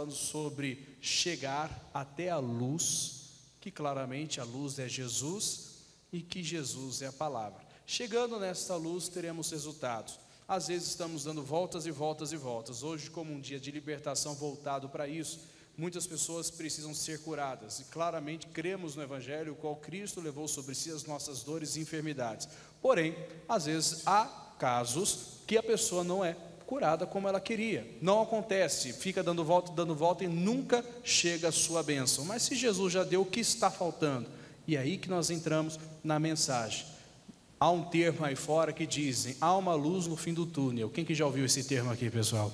falando sobre chegar até a luz, que claramente a luz é Jesus e que Jesus é a palavra. Chegando nesta luz, teremos resultados. Às vezes estamos dando voltas e voltas e voltas. Hoje, como um dia de libertação voltado para isso, muitas pessoas precisam ser curadas. E claramente cremos no Evangelho, o qual Cristo levou sobre si as nossas dores e enfermidades. Porém, às vezes há casos que a pessoa não é curada como ela queria. Não acontece, fica dando volta e nunca chega a sua bênção. Mas se Jesus já deu, o que está faltando? E aí que nós entramos na mensagem. Há um termo aí fora que dizem, há uma luz no fim do túnel. Quem que já ouviu esse termo aqui, pessoal?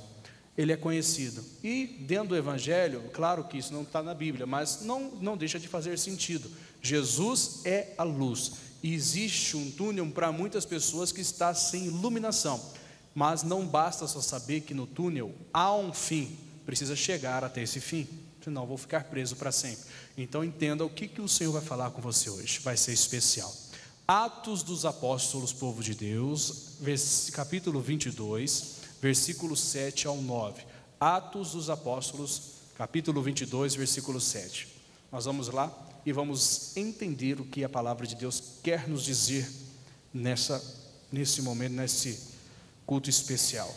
Ele é conhecido. E dentro do Evangelho, claro que isso não está na Bíblia, mas não deixa de fazer sentido. Jesus é a luz. E existe um túnel para muitas pessoas que está sem iluminação. Mas não basta só saber que no túnel há um fim. Precisa chegar até esse fim. Senão vou ficar preso para sempre. Então entenda o que o Senhor vai falar com você hoje. Vai ser especial. Atos dos Apóstolos, povo de Deus, capítulo 22, versículo 7 ao 9. Atos dos Apóstolos, capítulo 22, versículo 7. Nós vamos lá e vamos entender o que a palavra de Deus quer nos dizer nesse momento, nesse culto especial.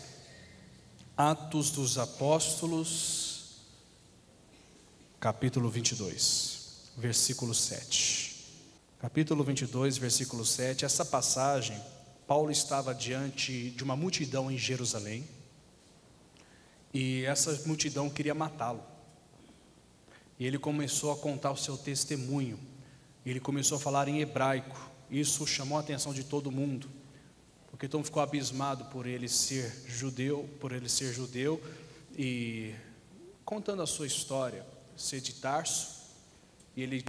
Atos dos Apóstolos, capítulo 22, versículo 7. Capítulo 22, versículo 7, essa passagem, Paulo estava diante de uma multidão em Jerusalém, e essa multidão queria matá-lo, e ele começou a contar o seu testemunho, ele começou a falar em hebraico, isso chamou a atenção de todo mundo, porque todo mundo ficou abismado por ele ser judeu, e contando a sua história, ser de Tarso, e ele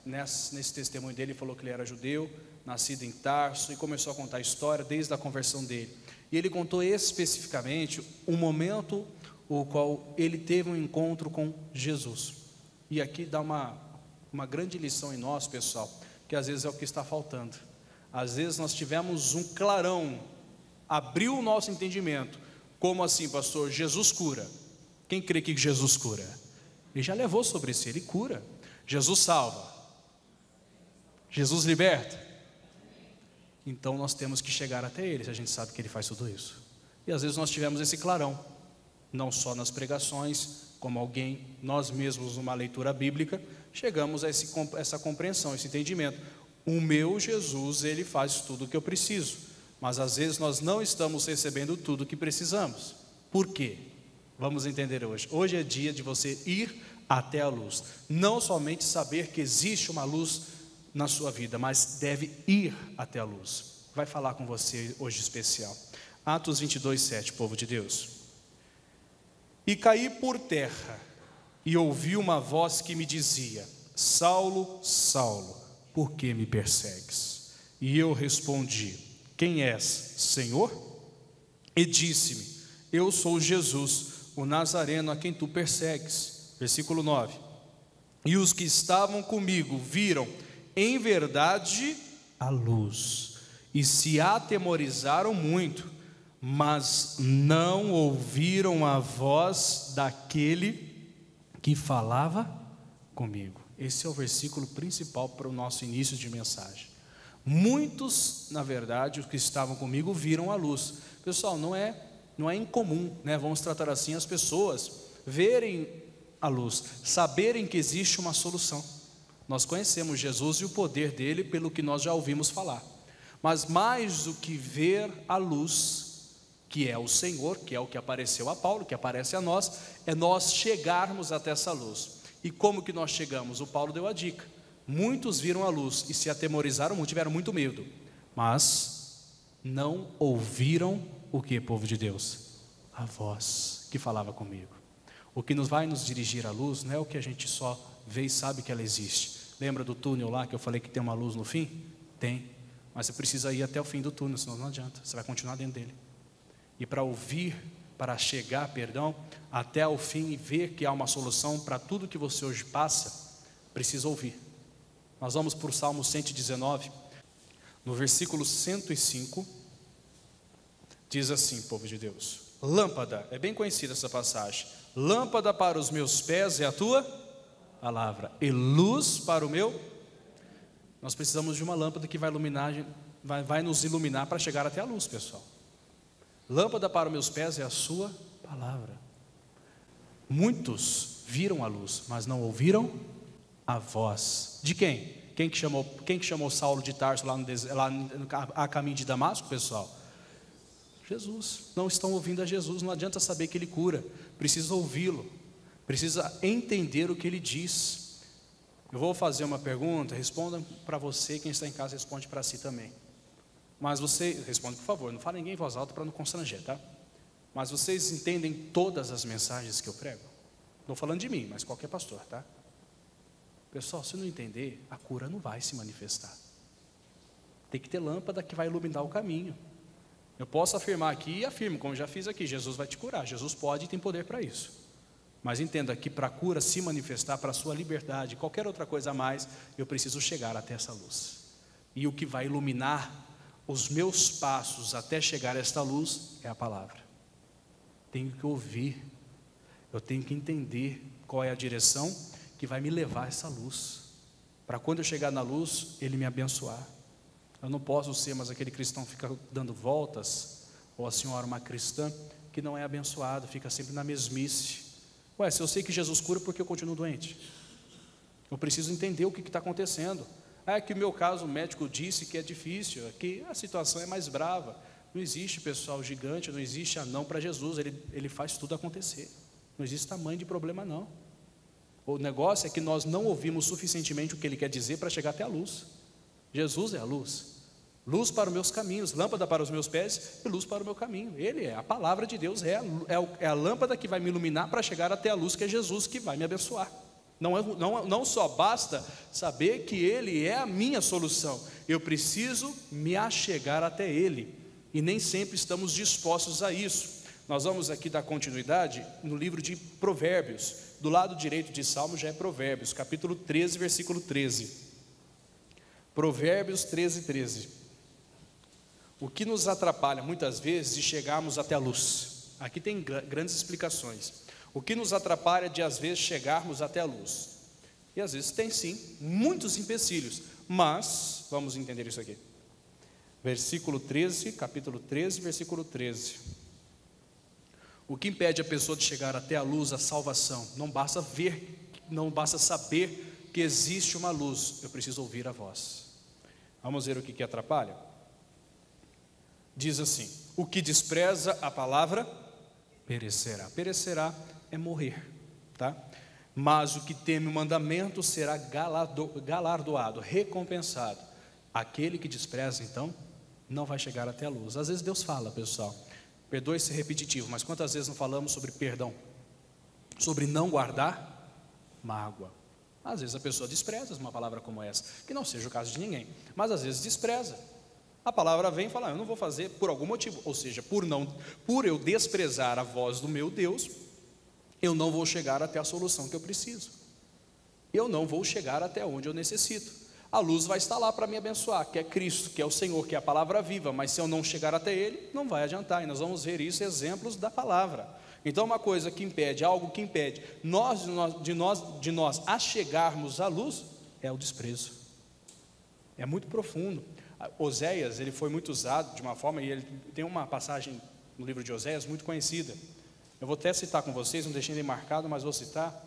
nesse testemunho dele, falou que ele era judeu, nascido em Tarso, e começou a contar a história desde a conversão dele. E ele contou especificamente um momento o qual ele teve um encontro com Jesus. E aqui dá uma grande lição em nós, pessoal, que às vezes é o que está faltando. Às vezes nós tivemos um clarão, abriu o nosso entendimento. Como assim, pastor? Jesus cura. Quem crê que Jesus cura? Ele já levou sobre si, ele cura. Jesus salva. Jesus liberta. Então nós temos que chegar até Ele, se a gente sabe que Ele faz tudo isso. E às vezes nós tivemos esse clarão, não só nas pregações, como nós mesmos numa leitura bíblica, chegamos a essa compreensão, esse entendimento. O meu Jesus, Ele faz tudo o que eu preciso, mas às vezes nós não estamos recebendo tudo o que precisamos. Por quê? Vamos entender hoje. Hoje é dia de você ir até a luz, não somente saber que existe uma luz na sua vida, mas deve ir até a luz. Vai falar com você hoje especial. Atos 22, 7, povo de Deus. E caí por terra, e ouvi uma voz que me dizia: Saulo, Saulo, por que me persegues? E eu respondi: quem és, Senhor? E disse-me: eu sou Jesus, o Nazareno a quem tu persegues. Versículo 9. E os que estavam comigo viram em verdade a luz, e se atemorizaram muito, mas não ouviram a voz daquele que falava comigo. Esse é o versículo principal para o nosso início de mensagem. Muitos, na verdade, os que estavam comigo viram a luz. Pessoal, não é incomum, né? Vamos tratar assim as pessoas verem a luz, saberem que existe uma solução. Nós conhecemos Jesus e o poder dele pelo que nós já ouvimos falar. Mas mais do que ver a luz, que é o Senhor, que é o que apareceu a Paulo, que aparece a nós, é nós chegarmos até essa luz. E como que nós chegamos? O Paulo deu a dica. Muitos viram a luz e se atemorizaram muito, tiveram muito medo, mas não ouviram o que, povo de Deus? A voz que falava comigo. O que vai nos dirigir à luz não é o que a gente só vê e sabe que ela existe. Lembra do túnel lá que eu falei que tem uma luz no fim? Tem, mas você precisa ir até o fim do túnel, senão não adianta, você vai continuar dentro dele. E para chegar até o fim e ver que há uma solução para tudo que você hoje passa, precisa ouvir. Nós vamos para o Salmo 119, no versículo 105, diz assim, povo de Deus: lâmpada, é bem conhecida essa passagem, Lâmpada para os meus pés é a tua palavra, e luz para o meu. Nós precisamos de uma lâmpada que vai nos iluminar para chegar até a luz, pessoal. Lâmpada para os meus pés é a sua palavra. Muitos viram a luz, mas não ouviram a voz. De quem? Quem que chamou Saulo de Tarso lá a caminho de Damasco, pessoal? Jesus. Não estão ouvindo a Jesus. Não adianta saber que Ele cura, precisa ouvi-lo, precisa entender o que Ele diz. Eu vou fazer uma pergunta, responda para você, quem está em casa responde para si também. Mas você, responde por favor, não fale ninguém em voz alta para não constranger, tá? Mas vocês entendem todas as mensagens que eu prego? Não falando de mim, mas qualquer pastor, tá? Pessoal, se não entender, a cura não vai se manifestar. Tem que ter lâmpada que vai iluminar o caminho. Eu posso afirmar aqui e afirmo, como já fiz aqui, Jesus vai te curar, Jesus pode e tem poder para isso. Mas entenda que para a cura se manifestar, para a sua liberdade, qualquer outra coisa a mais, eu preciso chegar até essa luz. E o que vai iluminar os meus passos até chegar a esta luz é a palavra. Tenho que ouvir, eu tenho que entender qual é a direção que vai me levar a essa luz, para quando eu chegar na luz, Ele me abençoar. Eu não posso ser, mas aquele cristão fica dando voltas, ou a senhora uma cristã que não é abençoado, fica sempre na mesmice. Ué, se eu sei que Jesus cura, por que eu continuo doente? Eu preciso entender o que está acontecendo. É que o meu caso, o médico disse que é difícil, que a situação é mais brava. Não existe, pessoal, gigante, não existe anão para Jesus, ele faz tudo acontecer. Não existe tamanho de problema, não. O negócio é que nós não ouvimos suficientemente o que Ele quer dizer para chegar até a luz. Jesus é a luz. Luz para os meus caminhos, lâmpada para os meus pés e luz para o meu caminho. Ele é a palavra de Deus, é a lâmpada que vai me iluminar para chegar até a luz, que é Jesus, que vai me abençoar. Não só basta saber que Ele é a minha solução, eu preciso me achegar até Ele, e nem sempre estamos dispostos a isso. Nós vamos aqui dar continuidade no livro de Provérbios, do lado direito de Salmos já é Provérbios, capítulo 13, versículo 13. Provérbios 13, 13. O que nos atrapalha muitas vezes de chegarmos até a luz? Aqui tem grandes explicações. O que nos atrapalha de às vezes chegarmos até a luz? E às vezes tem sim, muitos empecilhos, mas vamos entender isso aqui. Versículo 13, capítulo 13, versículo 13. O que impede a pessoa de chegar até a luz, a salvação? Não basta ver, não basta saber que existe uma luz, eu preciso ouvir a voz. Vamos ver o que atrapalha? Diz assim: o que despreza a palavra, perecerá. Perecerá é morrer, tá? Mas o que teme o mandamento será galardoado, recompensado. Aquele que despreza, então, não vai chegar até a luz. Às vezes Deus fala, pessoal, perdoe ser repetitivo, mas quantas vezes não falamos sobre perdão? Sobre não guardar mágoa. Às vezes a pessoa despreza uma palavra como essa, que não seja o caso de ninguém, mas às vezes despreza. A palavra vem e fala, eu não vou fazer por algum motivo, ou seja, por eu desprezar a voz do meu Deus, eu não vou chegar até a solução que eu preciso. Eu não vou chegar até onde eu necessito. A luz vai estar lá para me abençoar, que é Cristo, que é o Senhor, que é a palavra viva, mas se eu não chegar até Ele, não vai adiantar, e nós vamos ver isso, exemplos da palavra. Então uma coisa que impede, algo que impede de nós a chegarmos à luz, é o desprezo. É muito profundo. Oséias, ele foi muito usado de uma forma, e ele tem uma passagem no livro de Oséias muito conhecida. Eu vou até citar com vocês, não deixei nem marcado, mas vou citar,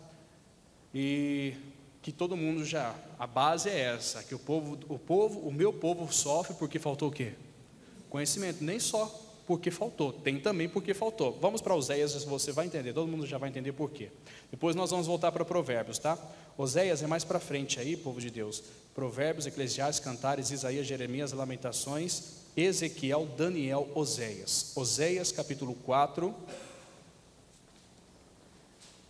e que todo mundo já, a base é essa, que o meu povo sofre porque faltou o quê? Conhecimento, nem só porque faltou, tem também porque faltou. Vamos para Oséias, você vai entender, todo mundo já vai entender por quê. Depois nós vamos voltar para Provérbios, tá? Oséias é mais para frente aí, povo de Deus. Provérbios, Eclesiastes, Cantares, Isaías, Jeremias, Lamentações, Ezequiel, Daniel, Oséias. Oséias capítulo 4,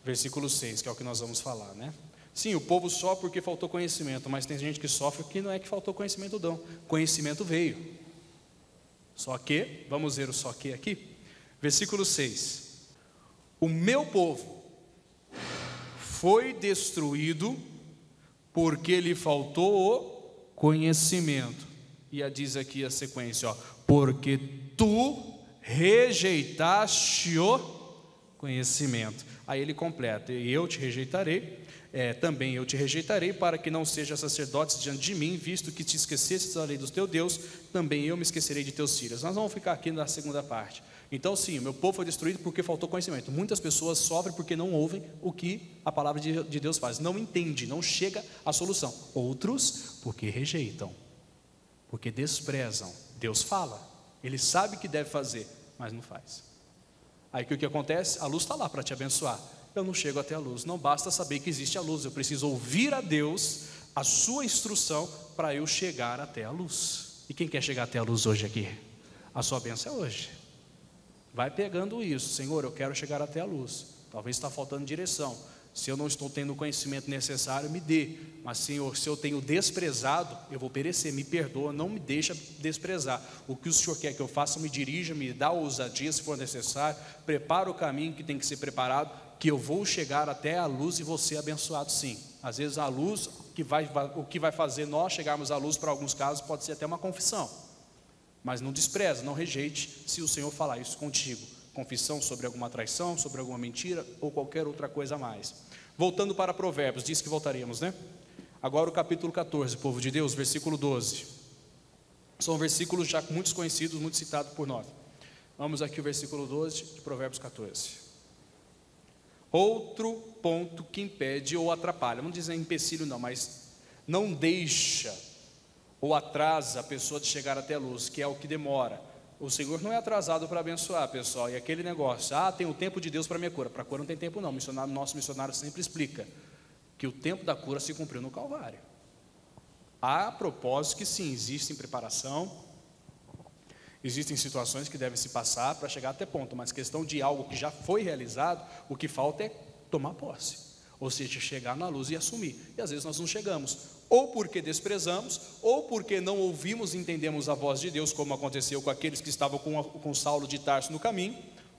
versículo 6, que é o que nós vamos falar, né? Sim, o povo sofre porque faltou conhecimento, mas tem gente que sofre que não é que faltou conhecimento não, conhecimento veio. Só que, vamos ver o só que aqui, versículo 6, o meu povo foi destruído porque lhe faltou o conhecimento, e diz aqui a sequência, ó, porque tu rejeitaste o conhecimento. Aí ele completa: e eu te rejeitarei, também eu te rejeitarei, para que não seja sacerdotes diante de mim, visto que te esquecestes da lei do teu Deus, também eu me esquecerei de teus filhos. Nós vamos ficar aqui na segunda parte. Então sim, o meu povo foi destruído porque faltou conhecimento. Muitas pessoas sofrem porque não ouvem o que a palavra de Deus faz, não entende, não chega à solução. Outros porque rejeitam, porque desprezam. Deus fala, ele sabe que deve fazer, mas não faz. Aí o que acontece? A luz está lá para te abençoar. Eu não chego até a luz. Não basta saber que existe a luz, eu preciso ouvir a Deus, a sua instrução, para eu chegar até a luz. E quem quer chegar até a luz hoje aqui? A sua bênção é hoje. Vai pegando isso: Senhor, eu quero chegar até a luz. Talvez está faltando direção. Se eu não estou tendo o conhecimento necessário, me dê. Mas Senhor, se eu tenho desprezado, eu vou perecer. Me perdoa, não me deixa desprezar. O que o Senhor quer que eu faça, me dirija, me dá ousadia se for necessário. Prepara o caminho que tem que ser preparado, que eu vou chegar até a luz e vou ser abençoado sim. Às vezes a luz, o que vai fazer nós chegarmos à luz, para alguns casos, pode ser até uma confissão. Mas não despreza, não rejeite se o Senhor falar isso contigo. Confissão sobre alguma traição, sobre alguma mentira ou qualquer outra coisa a mais. Voltando para Provérbios, disse que voltaríamos, né? Agora o capítulo 14, povo de Deus, versículo 12. São versículos já muitos conhecidos, muito citados por nós. Vamos aqui o versículo 12 de Provérbios 14. Outro ponto que impede ou atrapalha, não dizer empecilho não, mas não deixa ou atrasa a pessoa de chegar até a luz, que é o que demora. O Senhor não é atrasado para abençoar, pessoal. E aquele negócio: tem o tempo de Deus para minha cura. Para cura não tem tempo não. Nosso missionário sempre explica que o tempo da cura se cumpriu no Calvário. Há propósitos que sim, existem preparação, existem situações que devem se passar para chegar até ponto, mas questão de algo que já foi realizado, o que falta é tomar posse, ou seja, chegar na luz e assumir. E às vezes nós não chegamos, ou porque desprezamos, ou porque não ouvimos e entendemos a voz de Deus, como aconteceu com aqueles que estavam com Saulo de Tarso no caminho,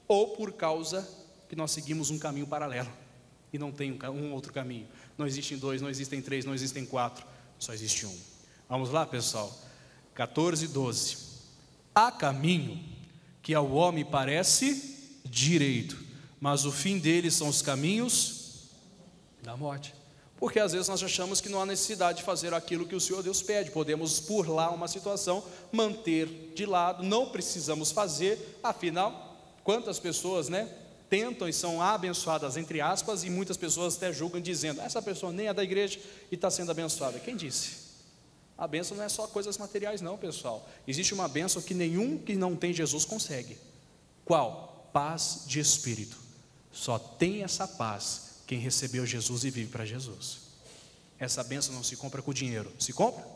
ou por causa que nós seguimos um caminho paralelo, e não tem um outro caminho. Não existem dois, não existem três, não existem quatro, só existe um. Vamos lá, pessoal. 14, 12. Há caminho que ao homem parece direito, mas o fim dele são os caminhos da morte. Porque às vezes nós achamos que não há necessidade de fazer aquilo que o Senhor Deus pede. Podemos burlar uma situação, manter de lado, não precisamos fazer. Afinal, quantas pessoas, tentam e são abençoadas, entre aspas, e muitas pessoas até julgam dizendo: essa pessoa nem é da igreja e está sendo abençoada. Quem disse? A bênção não é só coisas materiais não, pessoal. Existe uma bênção que nenhum que não tem Jesus consegue. Qual? Paz de espírito. Só tem essa paz quem recebeu Jesus e vive para Jesus. Essa bênção não se compra com dinheiro. Se compra?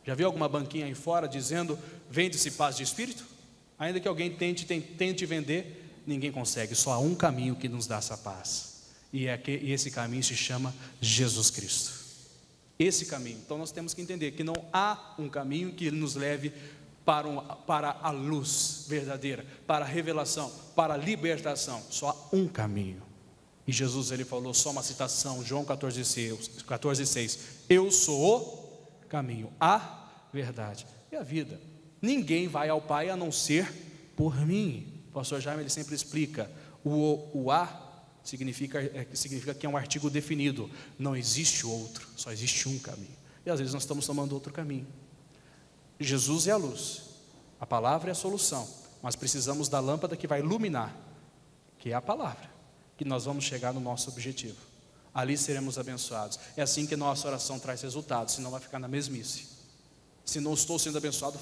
Já viu alguma banquinha aí fora dizendo: vende-se paz de espírito? Ainda que alguém tente vender, ninguém consegue. Só há um caminho que nos dá essa paz, e esse caminho se chama Jesus Cristo. Esse caminho. Então nós temos que entender que não há um caminho que nos leve para a luz verdadeira, para a revelação, para a libertação. Só há um caminho. E Jesus, ele falou, só uma citação, João 14,6: eu sou o caminho, a verdade e a vida. Ninguém vai ao Pai a não ser por mim. O pastor Jaime, ele sempre explica, o a significa que é um artigo definido. Não existe outro, só existe um caminho. E às vezes nós estamos tomando outro caminho. Jesus é a luz, a palavra é a solução, mas precisamos da lâmpada que vai iluminar, que é a palavra, que nós vamos chegar no nosso objetivo. Ali seremos abençoados. É assim que nossa oração traz resultados, senão vai ficar na mesmice. Se não estou sendo abençoado,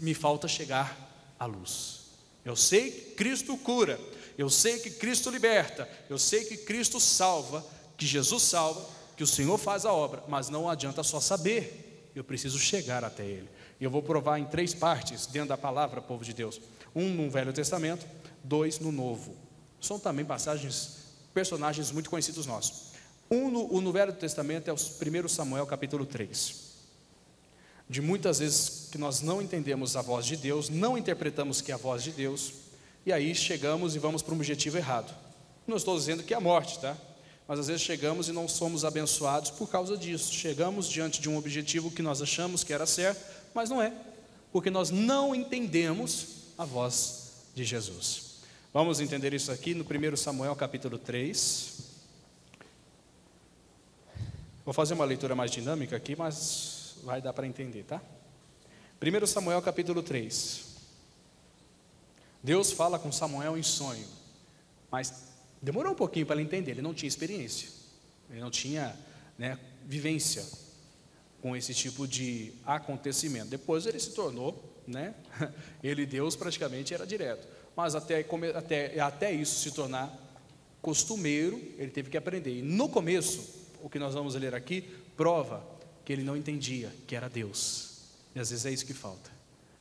me falta chegar à luz. Eu sei que Cristo cura, eu sei que Cristo liberta, eu sei que Cristo salva, que Jesus salva, que o Senhor faz a obra, mas não adianta só saber, eu preciso chegar até Ele. Eu vou provar em 3 partes dentro da palavra, povo de Deus: 1 no Velho Testamento, 2 no Novo. São também personagens muito conhecidos nossos. No Velho Testamento é o 1 Samuel capítulo 3. De muitas vezes que nós não entendemos a voz de Deus, não interpretamos que é a voz de Deus, e aí chegamos e vamos para um objetivo errado. Não estou dizendo que é a morte, tá? Mas às vezes chegamos e não somos abençoados por causa disso. Chegamos diante de um objetivo que nós achamos que era certo, mas não é, porque nós não entendemos a voz de Jesus. Vamos entender isso aqui no 1 Samuel capítulo 3. Vou fazer uma leitura mais dinâmica aqui, mas vai dar para entender, tá? 1 Samuel capítulo 3. Deus fala com Samuel em sonho, mas demorou um pouquinho para ele entender, ele não tinha experiência, ele não tinha, vivência com esse tipo de acontecimento. Depois ele se tornou, ele Deus praticamente era direto, mas até isso se tornar costumeiro, ele teve que aprender. E no começo, o que nós vamos ler aqui, prova que ele não entendia que era Deus, e às vezes é isso que falta.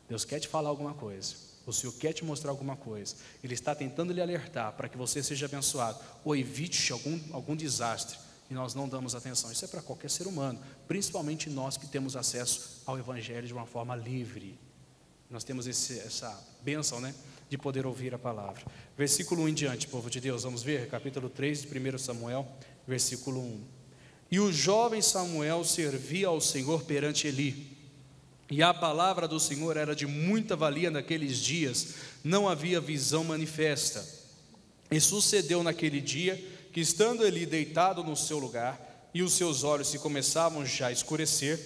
Deus quer te falar alguma coisa, o Senhor quer te mostrar alguma coisa, Ele está tentando lhe alertar para que você seja abençoado, ou evite algum desastre, e nós não damos atenção. Isso é para qualquer ser humano, principalmente nós que temos acesso ao Evangelho de uma forma livre. Nós temos essa bênção, de poder ouvir a palavra. Versículo 1 em diante, povo de Deus, vamos ver, capítulo 3 de 1 Samuel, versículo 1. E o jovem Samuel servia ao Senhor perante Eli, e a palavra do Senhor era de muita valia naqueles dias, não havia visão manifesta. E sucedeu naquele dia, que estando Eli deitado no seu lugar, e os seus olhos se começavam já a escurecer,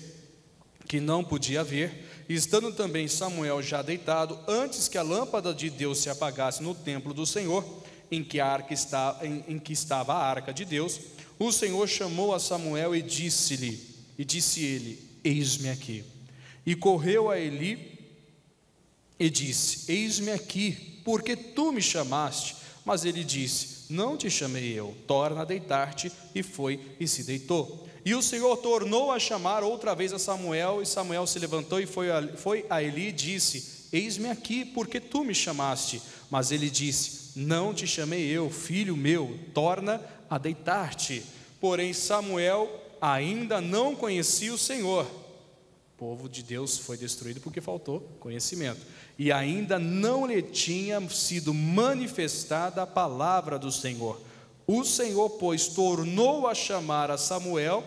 que não podia ver, e estando também Samuel já deitado, antes que a lâmpada de Deus se apagasse no templo do Senhor, em que estava a arca de Deus, o Senhor chamou a Samuel e disse ele, eis-me aqui. E correu a Eli e disse, eis-me aqui, porque tu me chamaste. Mas ele disse, não te chamei eu, torna a deitar-te. E foi e se deitou. E o Senhor tornou a chamar outra vez a Samuel, e Samuel se levantou e foi a Eli e disse, eis-me aqui, porque tu me chamaste. Mas ele disse, não te chamei eu, filho meu, torna a deitar-te. Porém Samuel ainda não conhecia o Senhor. O povo de Deus foi destruído porque faltou conhecimento, e ainda não lhe tinha sido manifestada a palavra do Senhor. O Senhor, pois, tornou a chamar a Samuel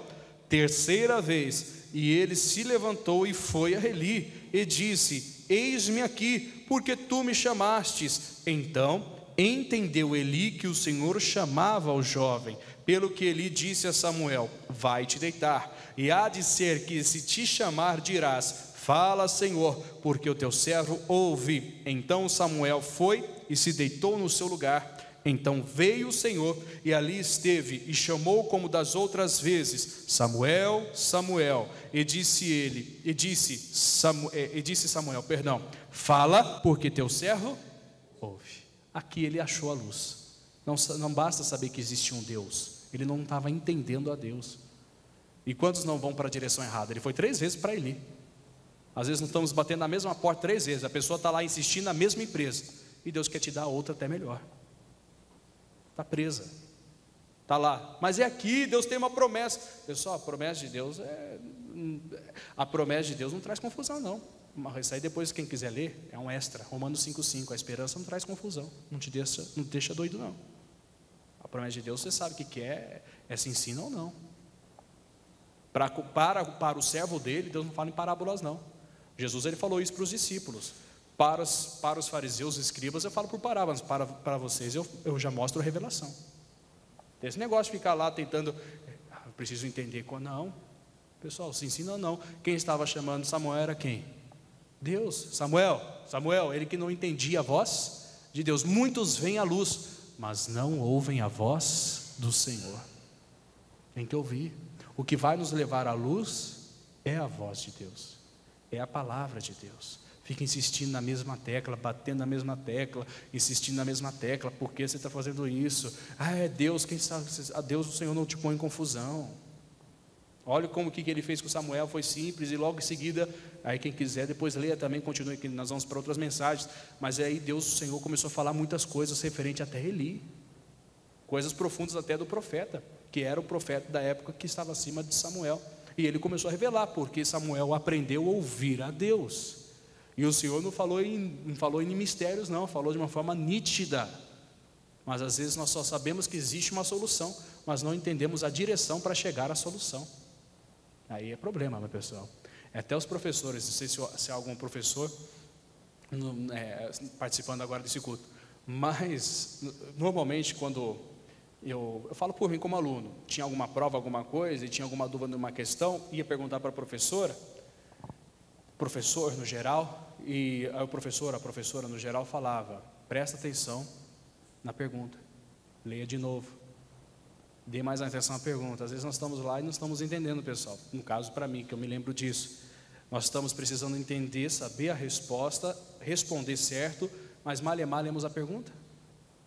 terceira vez, e ele se levantou e foi a Eli, e disse, eis-me aqui, porque tu me chamastes. Então entendeu Eli que o Senhor chamava o jovem, pelo que Eli disse a Samuel, vai-te deitar, e há de ser que se te chamar dirás, fala Senhor, porque o teu servo ouve. Então Samuel foi e se deitou no seu lugar. Então veio o Senhor e ali esteve, e chamou como das outras vezes, Samuel, Samuel. E disse Samuel, fala, porque teu servo ouve. Aqui ele achou a luz. Não basta saber que existe um Deus, ele não estava entendendo a Deus. E quantos não vão para a direção errada? Ele foi 3 vezes para Eli. Às vezes não estamos batendo na mesma porta 3 vezes, a pessoa está lá insistindo na mesma empresa, e Deus quer te dar outra até melhor. Está presa, está lá, mas é aqui, Deus tem uma promessa. Pessoal, a promessa de Deus não traz confusão não. Isso aí depois quem quiser ler, é um extra, Romanos 5,5, a esperança não traz confusão, não te deixa doido não. A promessa de Deus você sabe o que é se ensina ou não. Para o servo dele, Deus não fala em parábolas não. Jesus ele falou isso para os discípulos. Para os fariseus e escribas eu falo por parábolas, para vocês eu já mostro a revelação. Esse negócio de ficar lá tentando, eu preciso entender, não, pessoal, se ensina ou não. Quem estava chamando Samuel era quem? Deus. Samuel, ele que não entendia a voz de Deus. Muitos veem a luz, mas não ouvem a voz do Senhor. Tem que ouvir. O que vai nos levar à luz é a voz de Deus, é a palavra de Deus. Fica insistindo na mesma tecla, batendo na mesma tecla, insistindo na mesma tecla, por que você está fazendo isso? É Deus, quem sabe, a Deus o Senhor não te põe em confusão. Olha como que ele fez com Samuel, foi simples, e logo em seguida, aí quem quiser depois leia também, continue, que nós vamos para outras mensagens, mas aí Deus, o Senhor começou a falar muitas coisas referente até Eli, coisas profundas até do profeta, que era o profeta da época que estava acima de Samuel, e ele começou a revelar, porque Samuel aprendeu a ouvir a Deus, e o Senhor não falou em mistérios não, falou de uma forma nítida, mas às vezes nós só sabemos que existe uma solução, mas não entendemos a direção para chegar à solução. Aí é problema, meu pessoal. Até os professores, não sei se há algum professor participando agora desse culto, Mas, normalmente, quando eu falo por mim como aluno, tinha alguma prova, alguma coisa, e tinha alguma dúvida numa questão, ia perguntar para a professora, professor no geral, e aí a professora no geral falava: presta atenção na pergunta, leia de novo, dê mais atenção à pergunta. Às vezes nós estamos lá e não estamos entendendo, pessoal. No caso, para mim, que eu me lembro disso, nós estamos precisando entender, saber a resposta, responder certo, mas malemar lemos a pergunta,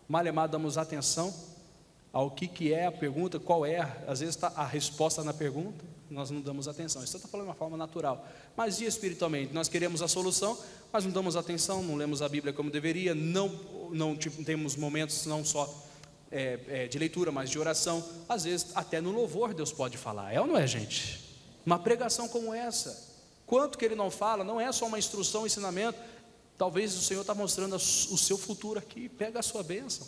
malemar damos atenção ao que é a pergunta, qual é, às vezes está a resposta na pergunta, nós não damos atenção. Isso eu estou falando de uma forma natural, mas e espiritualmente? Nós queremos a solução, mas não damos atenção, não lemos a Bíblia como deveria, não temos momentos não só de leitura, mas de oração. Às vezes até no louvor Deus pode falar, é ou não é, gente? Uma pregação como essa, quanto que Ele não fala, não é só uma instrução, um ensinamento. Talvez o Senhor está mostrando o seu futuro aqui, pega a sua bênção.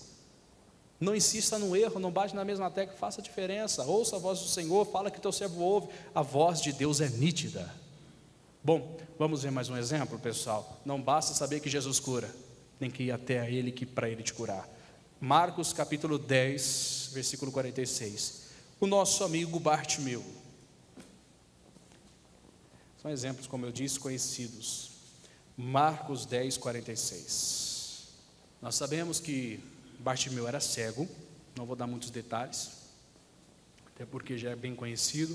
Não insista no erro, não bate na mesma tecla, faça a diferença. Ouça a voz do Senhor, fala que teu servo ouve. A voz de Deus é nítida. Bom, vamos ver mais um exemplo, pessoal. Não basta saber que Jesus cura, tem que ir até Ele para Ele te curar. Marcos capítulo 10, versículo 46. O nosso amigo Bartimeu. São exemplos, como eu disse, conhecidos. Marcos 10, 46. Nós sabemos que Bartimeu era cego, não vou dar muitos detalhes, até porque já é bem conhecido,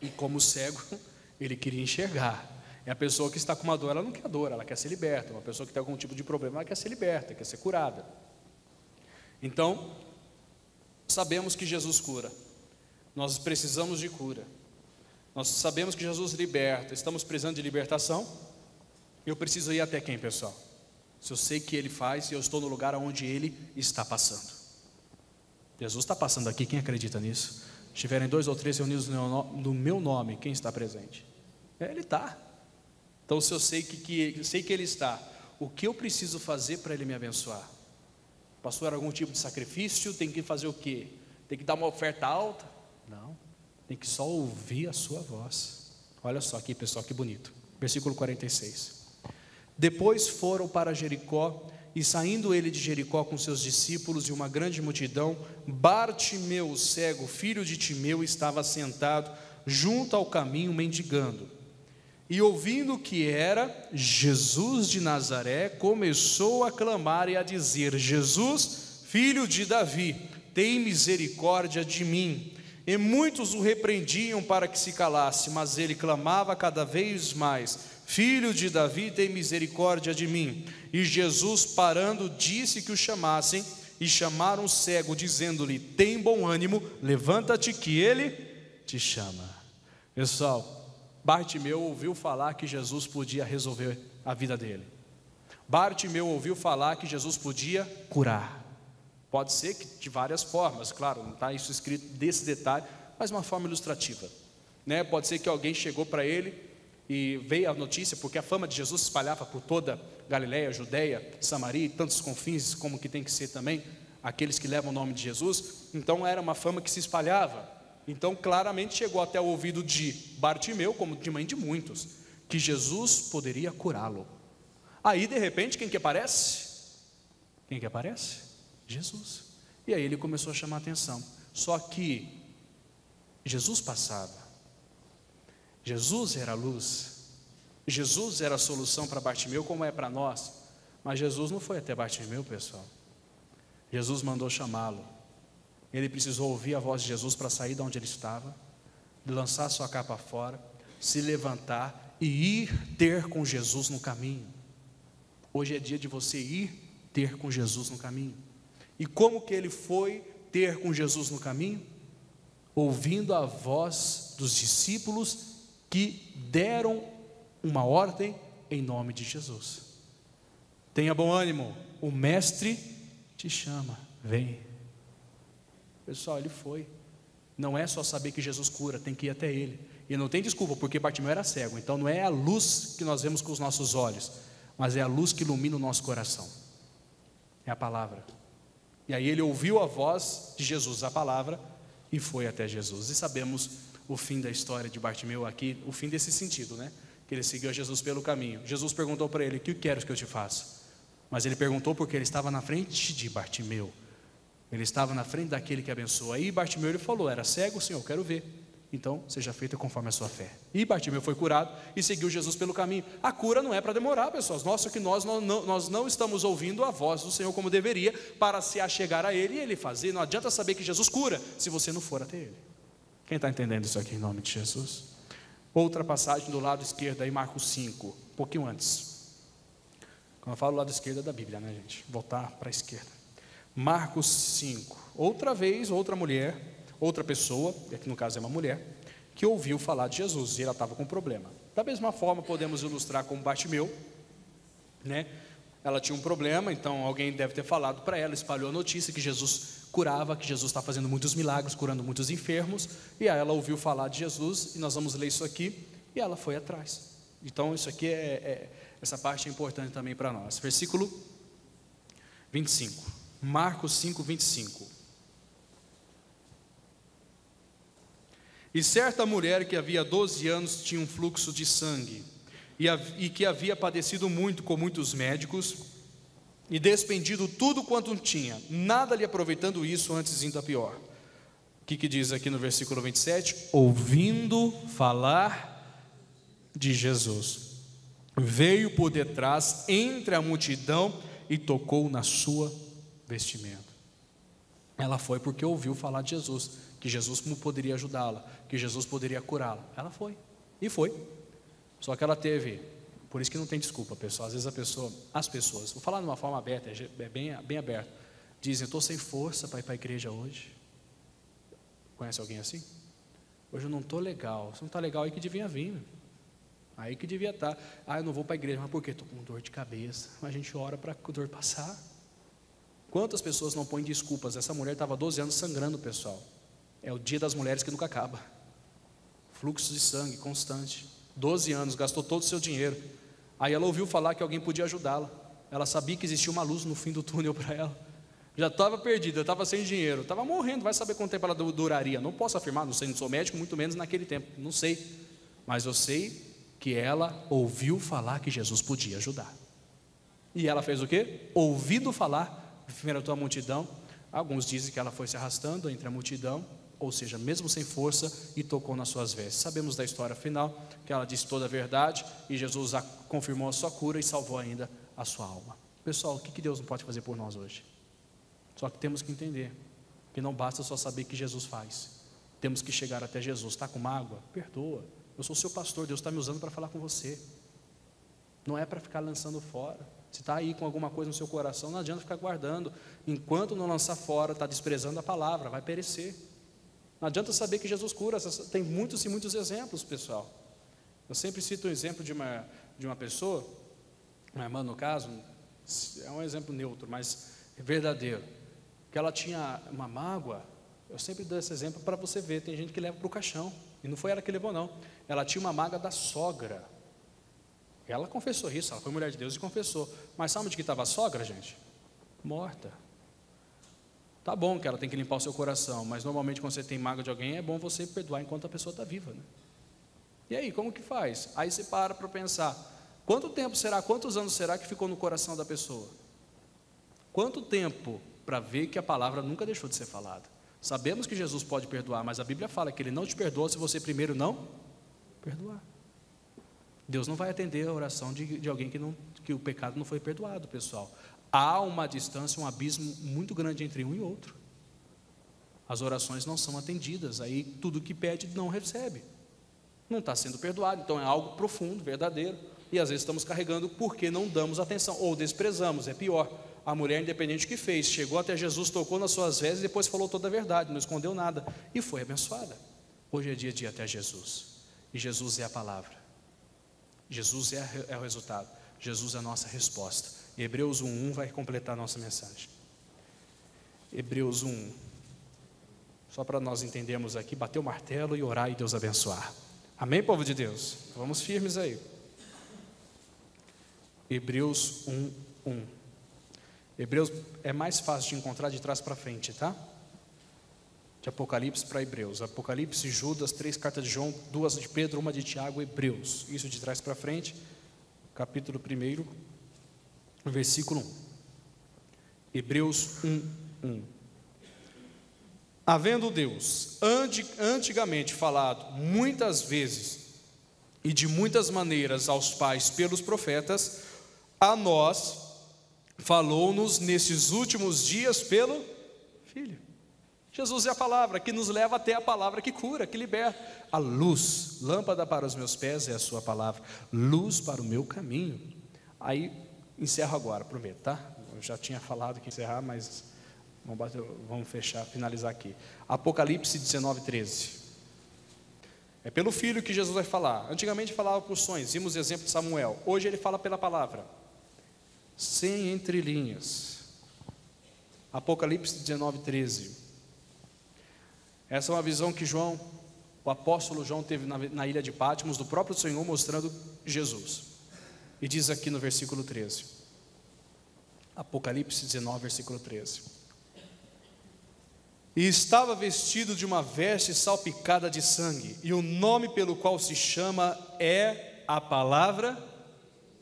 e como cego, ele queria enxergar. É a pessoa que está com uma dor, ela não quer dor, ela quer ser liberta. Uma pessoa que tem algum tipo de problema, ela quer ser liberta, quer ser curada. Então, sabemos que Jesus cura, nós precisamos de cura, nós sabemos que Jesus liberta, estamos precisando de libertação. Eu preciso ir até quem, pessoal? Se eu sei que Ele faz e eu estou no lugar onde Ele está passando. Jesus está passando aqui, quem acredita nisso? Se estiverem 2 ou 3 reunidos no meu nome, quem está presente? Ele está. Então, se eu sei que Ele está, o que eu preciso fazer para Ele me abençoar? Pastor, algum tipo de sacrifício? Tem que fazer o quê? Tem que dar uma oferta alta? Não, tem que só ouvir a sua voz. Olha só aqui, pessoal, que bonito. Versículo 46. Depois foram para Jericó, e saindo ele de Jericó com seus discípulos e uma grande multidão, Bartimeu, o cego, filho de Timeu, estava sentado junto ao caminho mendigando. E ouvindo que era Jesus de Nazaré, começou a clamar e a dizer: Jesus, filho de Davi, tem misericórdia de mim. E muitos o repreendiam para que se calasse, mas ele clamava cada vez mais: Filho de Davi, tem misericórdia de mim. E Jesus, parando, disse que o chamassem, e chamaram o cego, dizendo-lhe: tem bom ânimo, levanta-te que ele te chama. Pessoal, Bartimeu ouviu falar que Jesus podia resolver a vida dele. Bartimeu ouviu falar que Jesus podia curar. Pode ser que de várias formas, claro, não está isso escrito desse detalhe, mas uma forma ilustrativa, né? Pode ser que alguém chegou para ele e veio a notícia, porque a fama de Jesus se espalhava por toda Galiléia, Judeia, Samaria e tantos confins, como que tem que ser também aqueles que levam o nome de Jesus. Então era uma fama que se espalhava. Então claramente chegou até o ouvido de Bartimeu, como de mãe de muitos, que Jesus poderia curá-lo. Aí de repente quem que aparece? Quem que aparece? Jesus. E aí ele começou a chamar a atenção. Só que Jesus passava, Jesus era a luz, Jesus era a solução para Bartimeu, como é para nós. Mas Jesus não foi até Bartimeu, pessoal. Jesus mandou chamá-lo. Ele precisou ouvir a voz de Jesus para sair de onde ele estava, lançar sua capa fora, se levantar e ir ter com Jesus no caminho. Hoje é dia de você ir ter com Jesus no caminho. E como que ele foi ter com Jesus no caminho? Ouvindo a voz dos discípulos que deram uma ordem em nome de Jesus. Tenha bom ânimo, o mestre te chama, vem. Pessoal, ele foi. Não é só saber que Jesus cura, tem que ir até ele. E não tem desculpa, porque Bartimeu era cego. Então não é a luz que nós vemos com os nossos olhos, mas é a luz que ilumina o nosso coração. É a palavra. E aí ele ouviu a voz de Jesus, a palavra, e foi até Jesus. E sabemos o fim da história de Bartimeu aqui, o fim desse sentido, né? Que ele seguiu a Jesus pelo caminho. Jesus perguntou para ele: o que queres que eu te faça? Mas ele perguntou porque ele estava na frente de Bartimeu. Ele estava na frente daquele que abençoa. Aí Bartimeu ele falou: era cego, Senhor, eu quero ver. Então seja feita conforme a sua fé. E Bartimeu foi curado e seguiu Jesus pelo caminho. A cura não é para demorar, pessoas. Nossa, que nós não estamos ouvindo a voz do Senhor como deveria para se achegar a Ele e Ele fazer. Não adianta saber que Jesus cura se você não for até Ele. Quem está entendendo isso aqui em nome de Jesus? Outra passagem do lado esquerdo aí, Marcos 5, um pouquinho antes. Quando eu falo lado esquerdo é da Bíblia, né, gente? Voltar para a esquerda. Marcos 5, outra vez, outra mulher, outra pessoa, e aqui no caso é uma mulher, que ouviu falar de Jesus e ela estava com problema. Da mesma forma podemos ilustrar como Bartimeu, né? Ela tinha um problema, então alguém deve ter falado para ela, espalhou a notícia que Jesus curava, que Jesus está fazendo muitos milagres, curando muitos enfermos, e aí ela ouviu falar de Jesus, e nós vamos ler isso aqui, e ela foi atrás. Então isso aqui essa parte é importante também para nós. Versículo 25, Marcos 5, 25. E certa mulher que havia 12 anos tinha um fluxo de sangue, e que havia padecido muito com muitos médicos, e despendido tudo quanto tinha, nada lhe aproveitando isso, antes indo a pior. O que diz aqui no versículo 27? Ouvindo falar de Jesus, veio por detrás, entre a multidão, e tocou na sua vestimenta. Ela foi porque ouviu falar de Jesus, que Jesus poderia ajudá-la, que Jesus poderia curá-la. Ela foi, e foi. Só que ela teve, por isso que não tem desculpa, pessoal. Às vezes as pessoas, vou falar de uma forma aberta, bem aberta, dizem: eu estou sem força para ir para a igreja hoje. Conhece alguém assim? Hoje eu não estou legal. Se não está legal, aí que devia vir, aí que devia estar. Eu não vou para a igreja, mas por quê? Estou com dor de cabeça. Mas a gente ora para a dor passar. Quantas pessoas não põem desculpas? Essa mulher estava 12 anos sangrando, pessoal. É o dia das mulheres que nunca acaba. Fluxo de sangue constante. 12 anos, gastou todo o seu dinheiro. Aí ela ouviu falar que alguém podia ajudá-la. Ela sabia que existia uma luz no fim do túnel para ela. Já estava perdida, estava sem dinheiro, estava morrendo. Vai saber quanto tempo ela duraria. Não posso afirmar, não sei, não sou médico, muito menos naquele tempo, não sei. Mas eu sei que ela ouviu falar que Jesus podia ajudar. E ela fez o quê? Ouvindo falar, primeiro a multidão. Alguns dizem que ela foi se arrastando entre a multidão, ou seja, mesmo sem força, e tocou nas suas vestes. Sabemos da história final, que ela disse toda a verdade, e Jesus confirmou a sua cura e salvou ainda a sua alma. Pessoal, o que Deus não pode fazer por nós hoje? Só que temos que entender, que não basta só saber que Jesus faz. Temos que chegar até Jesus. Está com mágoa? Perdoa. Eu sou seu pastor, Deus está me usando para falar com você. Não é para ficar lançando fora. Se está aí com alguma coisa no seu coração, não adianta ficar guardando. Enquanto não lançar fora, está desprezando a palavra, vai perecer. Não adianta saber que Jesus cura. Tem muitos e muitos exemplos, pessoal. Eu sempre cito o exemplo de uma pessoa, uma irmã no caso, é um exemplo neutro, mas é verdadeiro, que ela tinha uma mágoa. Eu sempre dou esse exemplo para você ver. Tem gente que leva para o caixão, e não foi ela que levou, não. Ela tinha uma mágoa da sogra. Ela confessou isso, ela foi mulher de Deus e confessou. Mas sabe onde que estava a sogra, gente? Morta. Tá bom que ela tem que limpar o seu coração, mas normalmente quando você tem mágoa de alguém, é bom você perdoar enquanto a pessoa está viva, né? E aí, como que faz? Aí você para pensar, quantos anos será que ficou no coração da pessoa? Quanto tempo para ver que a palavra nunca deixou de ser falada? Sabemos que Jesus pode perdoar, mas a Bíblia fala que Ele não te perdoa se você primeiro não perdoar. Deus não vai atender a oração de alguém que o pecado não foi perdoado, pessoal. Há uma distância, um abismo muito grande entre um e outro. As orações não são atendidas, aí tudo que pede não recebe. Não está sendo perdoado, então é algo profundo, verdadeiro. E às vezes estamos carregando porque não damos atenção, ou desprezamos, é pior. A mulher, independente do que fez, chegou até Jesus, tocou nas suas vestes e depois falou toda a verdade, não escondeu nada, e foi abençoada. Hoje é dia de ir até Jesus, e Jesus é a palavra. Jesus é o resultado, Jesus é a nossa resposta. Hebreus 1:1 vai completar a nossa mensagem. Hebreus 1:1, só para nós entendermos aqui, bater o martelo e orar e Deus abençoar. Amém, povo de Deus? Vamos firmes aí. Hebreus 1:1. Hebreus é mais fácil de encontrar de trás para frente, tá? De Apocalipse para Hebreus. Apocalipse, Judas, 3 cartas de João, 2 de Pedro, 1 de Tiago, Hebreus. Isso de trás para frente. Capítulo 1, versículo 1. Hebreus 1:1. Havendo Deus antigamente falado muitas vezes e de muitas maneiras aos pais pelos profetas, a nós falou-nos nesses últimos dias pelo Filho. Jesus é a palavra que nos leva até a palavra que cura, que liberta. A luz, lâmpada para os meus pés é a sua palavra, luz para o meu caminho. Aí, encerro agora, prometo, tá? Eu já tinha falado que ia encerrar, mas vamos fechar, finalizar aqui. Apocalipse 19:13. É pelo Filho que Jesus vai falar. Antigamente falava por sonhos, vimos o exemplo de Samuel. Hoje ele fala pela palavra, sem entrelinhas. Apocalipse 19:13. Essa é uma visão que o apóstolo João teve na ilha de Patmos, do próprio Senhor mostrando Jesus. E diz aqui no versículo 13. Apocalipse 19, versículo 13. E estava vestido de uma veste salpicada de sangue, e o nome pelo qual se chama é a palavra.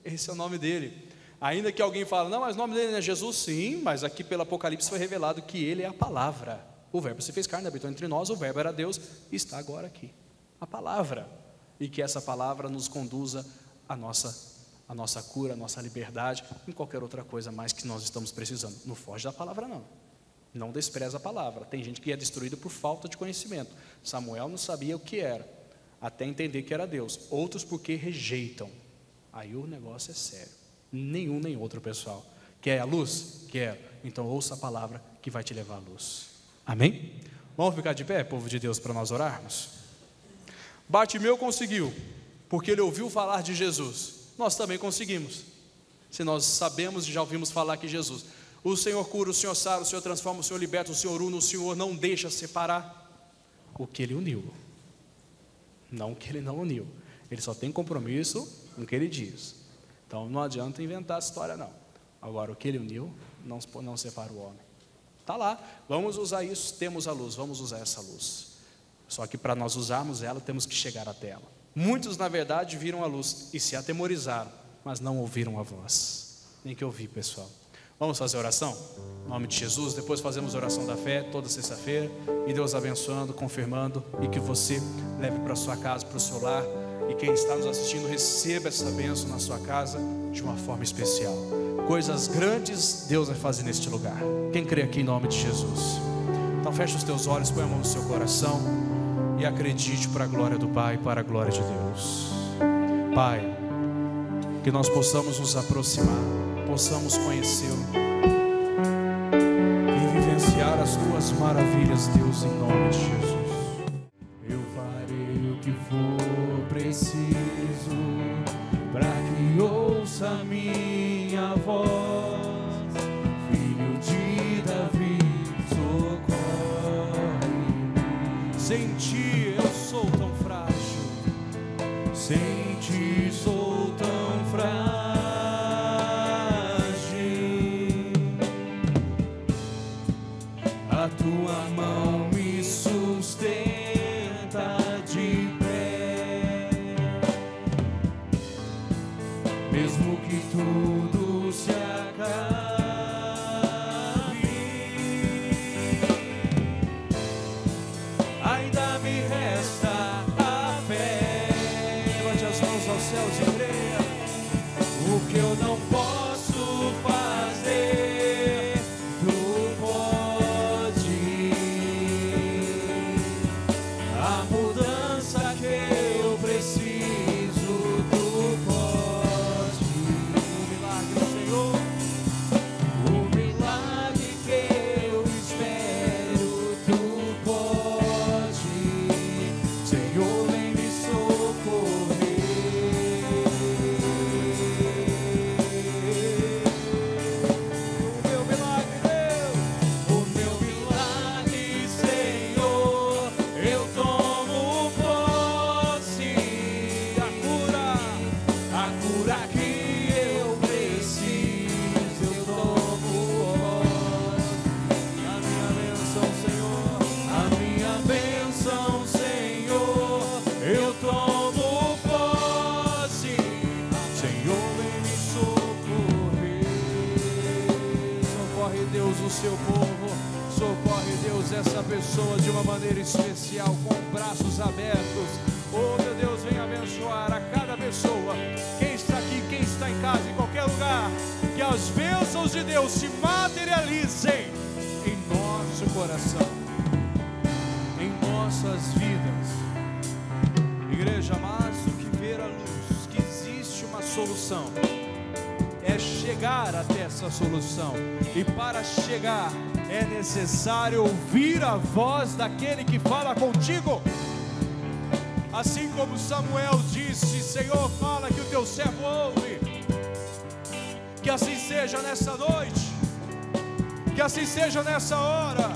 Esse é o nome dele. Ainda que alguém fale, não, mas o nome dele não é Jesus. Sim, mas aqui pelo Apocalipse foi revelado que ele é a palavra. O verbo se fez carne, habitou entre nós, o verbo era Deus, e está agora aqui, a palavra. E que essa palavra nos conduza à nossa cura, à nossa liberdade, em qualquer outra coisa mais que nós estamos precisando. Não foge da palavra não, não despreza a palavra. Tem gente que é destruída por falta de conhecimento. Samuel não sabia o que era, até entender que era Deus. Outros porque rejeitam. Aí o negócio é sério. Nenhum nem outro, pessoal. Quer a luz? Quer. Então ouça a palavra que vai te levar à luz. Amém? Vamos ficar de pé, povo de Deus, para nós orarmos? Bartimeu conseguiu, porque ele ouviu falar de Jesus. Nós também conseguimos, se nós sabemos e já ouvimos falar que Jesus, o Senhor cura, o Senhor sara, o Senhor transforma, o Senhor liberta, o Senhor une, o Senhor não deixa separar o que Ele uniu, não o que Ele não uniu. Ele só tem compromisso com o que Ele diz. Então não adianta inventar essa história não. Agora o que Ele uniu não separa o homem. Está lá, vamos usar isso, temos a luz, vamos usar essa luz. Só que para nós usarmos ela, temos que chegar até ela. Muitos na verdade viram a luz e se atemorizaram, mas não ouviram a voz. Tem que ouvir, pessoal. Vamos fazer oração? Em nome de Jesus, depois fazemos oração da fé, toda sexta-feira. E Deus abençoando, confirmando, e que você leve para a sua casa, para o seu lar. E quem está nos assistindo, receba essa bênção na sua casa de uma forma especial. Coisas grandes Deus vai fazer neste lugar. Quem crê aqui em nome de Jesus? Então feche os teus olhos, põe a mão no seu coração e acredite para a glória do Pai, para a glória de Deus. Pai, que nós possamos nos aproximar, possamos conhecê-lo e vivenciar as tuas maravilhas, Deus, em nome de Jesus. Eu farei o que for preciso para que ouça a minha voz, filho de Davi, socorre-me. Sem ti eu sou tão frágil, sem ti sou tão frágil. A tua mão me sustenta de pé, mesmo que tudo se acabe, ainda me resta a fé. Levante as mãos aos céus e creia. O que eu não posso fazer, tu pode. A mudança que eu preciso, tu pode. O milagre, Senhor, o milagre que eu espero, tu pode. Senhor, vem me socorrer. do seu povo. Socorre, Deus, essa pessoa de uma maneira especial, com braços abertos. Oh, meu Deus, vem abençoar a cada pessoa. Quem está aqui, quem está em casa, em qualquer lugar. Que as bênçãos de Deus se materializem em nosso coração, em nossas vidas. Igreja, mais do que ver a luz, que existe uma solução, é chegar até essa solução. E para chegar é necessário ouvir a voz daquele que fala contigo. Assim como Samuel disse: Senhor, fala que o teu servo ouve. Que assim seja nessa noite, que assim seja nessa hora.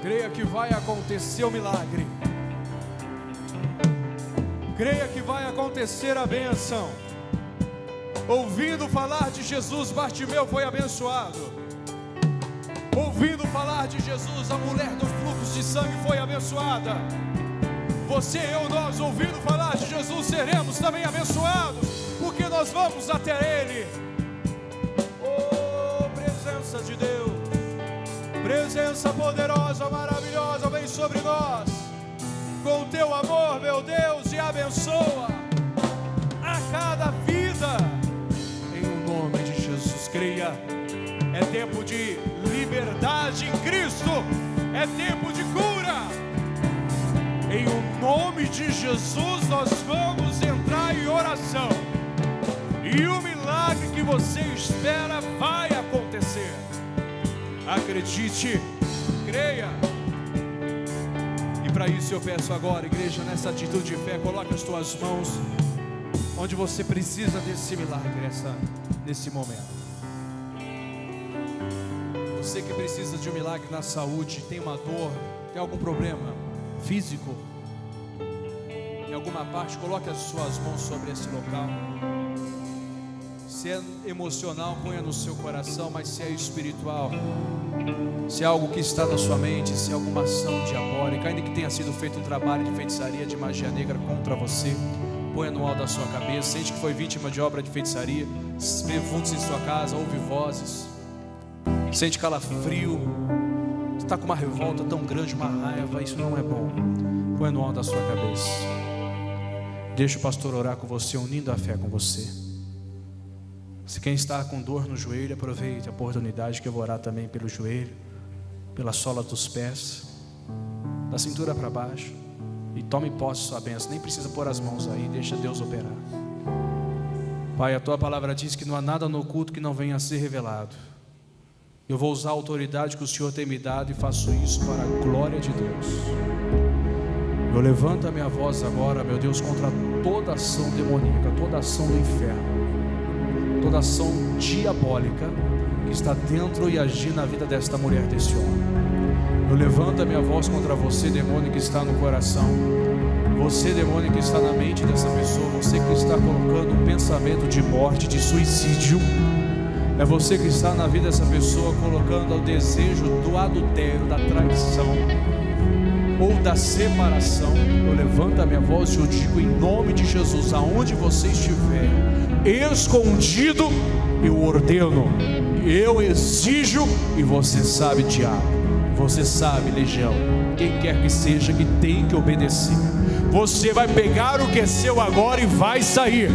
Creia que vai acontecer o milagre. Creia que vai acontecer a bênção. Ouvindo falar de Jesus, Bartimeu foi abençoado. Ouvindo falar de Jesus, a mulher do fluxo de sangue foi abençoada. Você, eu, nós, ouvindo falar de Jesus, seremos também abençoados, porque nós vamos até Ele. Oh, presença de Deus, presença poderosa, maravilhosa, vem sobre nós, com teu amor, meu Deus, e abençoa a cada vida, em o nome de Jesus. Creia, é tempo de liberdade em Cristo, é tempo de cura. Em o nome de Jesus nós vamos entrar em oração, e o milagre que você espera vai acontecer. Acredite, creia. E para isso eu peço agora, igreja, nessa atitude de fé, coloque as tuas mãos onde você precisa desse milagre nesse momento. Você que precisa de um milagre na saúde, tem uma dor, tem algum problema físico em alguma parte, coloque as suas mãos sobre esse local. Se é emocional, ponha no seu coração, mas se é espiritual, se é algo que está na sua mente, se é alguma ação diabólica, ainda que tenha sido feito um trabalho de feitiçaria, de magia negra contra você, ponha no alto da sua cabeça. Sente que foi vítima de obra de feitiçaria, vê vultos em sua casa, ouve vozes, sente calafrio, está com uma revolta tão grande, uma raiva, isso não é bom. Põe no alto da sua cabeça. Deixa o pastor orar com você, unindo a fé com você. Se quem está com dor no joelho, aproveite a oportunidade que eu vou orar também pelo joelho, pela sola dos pés, da cintura para baixo, e tome posse de sua bênção. Nem precisa pôr as mãos aí, deixa Deus operar. Pai, a tua palavra diz que não há nada no oculto que não venha a ser revelado. Eu vou usar a autoridade que o Senhor tem me dado e faço isso para a glória de Deus. Eu levanto a minha voz agora, meu Deus, contra toda ação demoníaca, toda ação do inferno, toda ação diabólica que está dentro e agindo na vida desta mulher, desse homem. Eu levanto a minha voz contra você, demônio que está no coração, você, demônio que está na mente dessa pessoa, você que está colocando um pensamento de morte, de suicídio. É você que está na vida dessa pessoa colocando o desejo do adultério, da traição ou da separação. Eu levanto a minha voz e eu digo em nome de Jesus, aonde você estiver escondido, eu ordeno, eu exijo, e você sabe, diabo, você sabe, legião, quem quer que seja que tem que obedecer. Você vai pegar o que é seu agora e vai sair,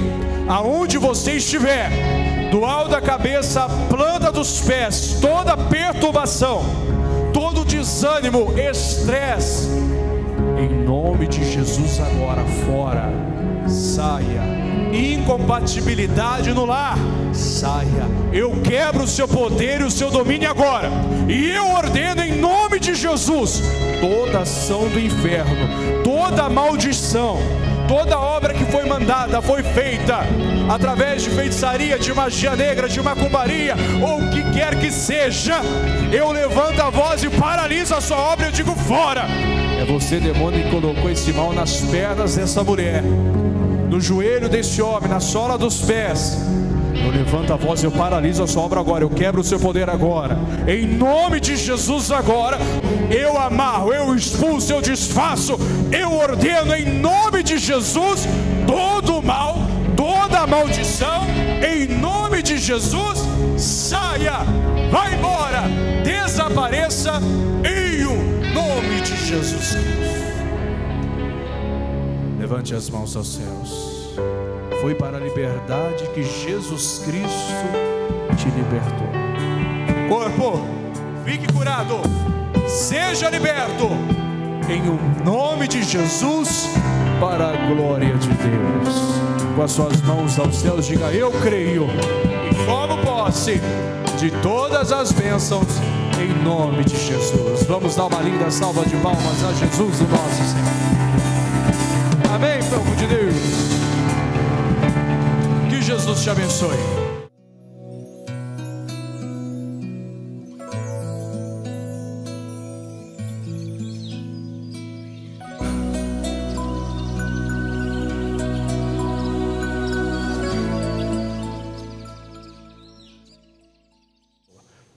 aonde você estiver, do alto da cabeça à planta dos pés, toda perturbação, todo desânimo, estresse, em nome de Jesus agora, fora, saia. Incompatibilidade no lar, saia. Eu quebro o seu poder e o seu domínio agora, e eu ordeno em nome de Jesus, toda ação do inferno, toda maldição, toda obra que foi mandada, foi feita através de feitiçaria, de magia negra, de macumbaria, ou o que quer que seja, eu levanto a voz e paraliso a sua obra. Eu digo fora. É você, demônio, que colocou esse mal nas pernas dessa mulher, no joelho desse homem, na sola dos pés. Eu levanto a voz e eu paraliso a sua obra agora. Eu quebro o seu poder agora, em nome de Jesus agora. Eu amarro, eu expulso, eu desfaço, eu ordeno em nome de Jesus todo o mal, toda toda maldição, em nome de Jesus, saia, vá embora, desapareça em o nome de Jesus Cristo. Levante as mãos aos céus. Foi para a liberdade que Jesus Cristo te libertou. Corpo, fique curado, seja liberto, em o nome de Jesus, para a glória de Deus. Com as suas mãos aos céus, diga: eu creio, e tomo posse de todas as bênçãos, em nome de Jesus. Vamos dar uma linda salva de palmas a Jesus, o nosso Senhor. Amém, povo de Deus. Que Jesus te abençoe.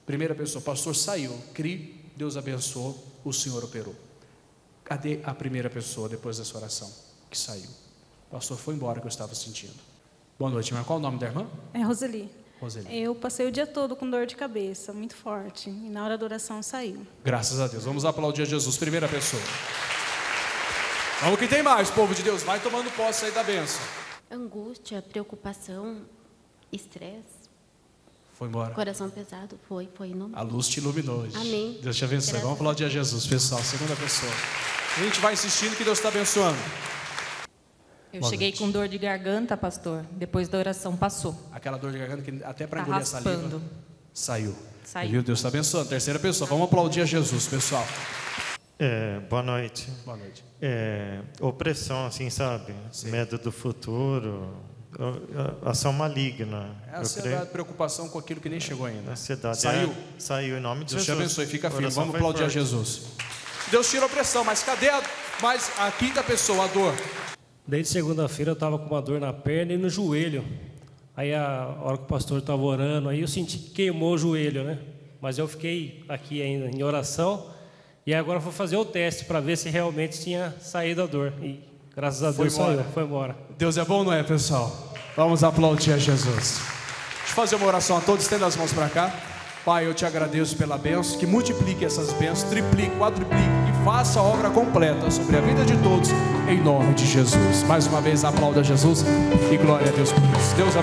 Primeira pessoa, pastor saiu, crie, Deus abençoou, o Senhor operou. Cadê a primeira pessoa depois dessa oração que saiu? O pastor foi embora, que eu estava sentindo. Boa noite, mas qual o nome da irmã? É Roseli. Roseli. Eu passei o dia todo com dor de cabeça, muito forte, e na hora da oração saiu. Graças a Deus, vamos aplaudir a Jesus, primeira pessoa. Vamos que tem mais, povo de Deus, vai tomando posse aí da bênção. Angústia, preocupação, estresse. Foi embora. Coração pesado, foi não. A luz te iluminou hoje. Amém. Deus te abençoe. Graças Vamos aplaudir a Jesus, pessoal, segunda pessoa. A gente vai insistindo que Deus está abençoando. Eu cheguei com dor de garganta, pastor. Depois da oração passou. Aquela dor de garganta que até para Tá engolir a saliva raspando. saiu. Saiu. Viu? Deus está abençoando. Terceira pessoa. Vamos aplaudir a Jesus, pessoal. Boa noite. Boa noite. Opressão, assim, sabe? Sim. Medo do futuro, ação maligna. É ansiedade, preocupação com aquilo que nem chegou ainda. Ansiedade. Saiu. Saiu em nome de Deus te Jesus. abençoe. Fica firme. Oração Vamos foi aplaudir a forte. Jesus. Deus tira a opressão, mas cadê a quinta pessoa, a dor? Desde segunda-feira eu estava com uma dor na perna e no joelho. Aí a hora que o pastor estava orando, aí eu senti que queimou o joelho, né? Mas eu fiquei aqui ainda em oração. E agora eu vou fazer o teste para ver se realmente tinha saído a dor. E graças a Deus saiu, foi embora. Deus é bom, não é, pessoal? Vamos aplaudir a Jesus. Deixa eu fazer uma oração a todos, estenda as mãos para cá. Pai, eu te agradeço pela bênção, que multiplique essas bênçãos, triplique, quadruplique, que faça a obra completa sobre a vida de todos, em nome de Jesus. Mais uma vez, aplauda Jesus e glória a Deus por isso. Deus